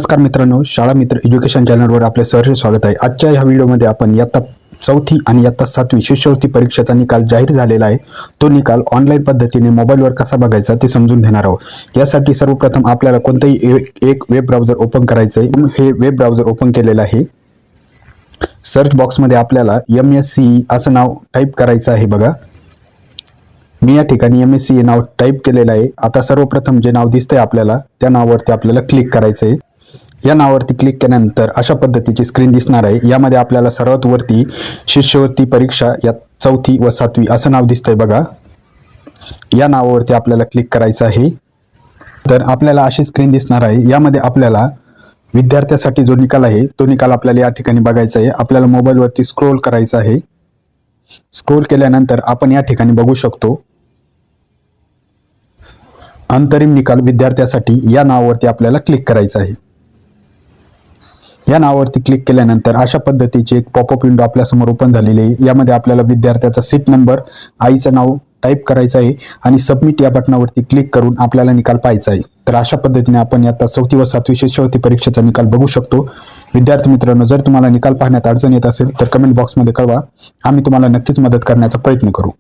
नमस्कार मित्रांनो, शाळा मित्र एज्युकेशन चॅनलवर आपले सहर्ष स्वागत आहे। आजच्या ह्या व्हिडिओमध्ये आपण इयत्ता 4थी आणि इयत्ता 7वी शिष्यवृत्ती परीक्षेचा निकाल जाहीर झालेला आहे। तो निकाल ऑनलाईन पद्धतीने मोबाईलवर कसा बघायचा ते समजून घेणार आहोत। यासाठी सर्वप्रथम आपल्याला कोणतेही एक वेब ब्राउझर ओपन करायचं आहे। हे वेब ब्राउझर ओपन केलेलं आहे। सर्च बॉक्समध्ये आपल्याला MSCE असं नाव टाईप करायचं आहे। बघा, मी या ठिकाणी MSCE नाव टाईप केलेलं आहे। आता सर्वप्रथम जे नाव दिसतंय आपल्याला त्या नावावरती आपल्याला क्लिक करायचं आहे। या नावावरती क्लिक केल्यानंतर अशा पद्धतीची स्क्रीन दिसणार आहे। यामध्ये आपल्याला सर्वात वरती शिष्यवृत्ती परीक्षा या 4थी व 7वी असं नाव दिसतंय। बघा, या नावावरती आपल्याला क्लिक करायचं आहे। तर आपल्याला अशी स्क्रीन दिसणार आहे। यामध्ये आपल्याला विद्यार्थ्यासाठी जो निकाल आहे तो निकाल आपल्याला या ठिकाणी बघायचा आहे। आपल्याला मोबाईलवरती स्क्रोल करायचं आहे। स्क्रोल केल्यानंतर आपण या ठिकाणी बघू शकतो अंतरिम निकाल विद्यार्थ्यासाठी या नावावरती आपल्याला क्लिक करायचं आहे। या नावावरती क्लिक केल्यानंतर अशा पद्धतीची एक पॉपअप विंडो आपल्यासमोर ओपन झालेली आहे। यामध्ये आपल्याला विद्यार्थ्याचा सीट नंबर, आईचं नाव टाईप करायचं आहे आणि सबमिट या बटनावरती क्लिक करून आपल्याला निकाल पाहायचा आहे। तर अशा पद्धतीने आपण आता 4थी व 7वी शिष्यवृत्ती परीक्षेचा निकाल बघू शकतो। विद्यार्थी मित्रांनो, जर तुम्हाला निकाल पाहण्यात अडचण येत असेल तर कमेंट बॉक्समध्ये कळवा, आम्ही तुम्हाला नक्कीच मदत करण्याचा प्रयत्न करू।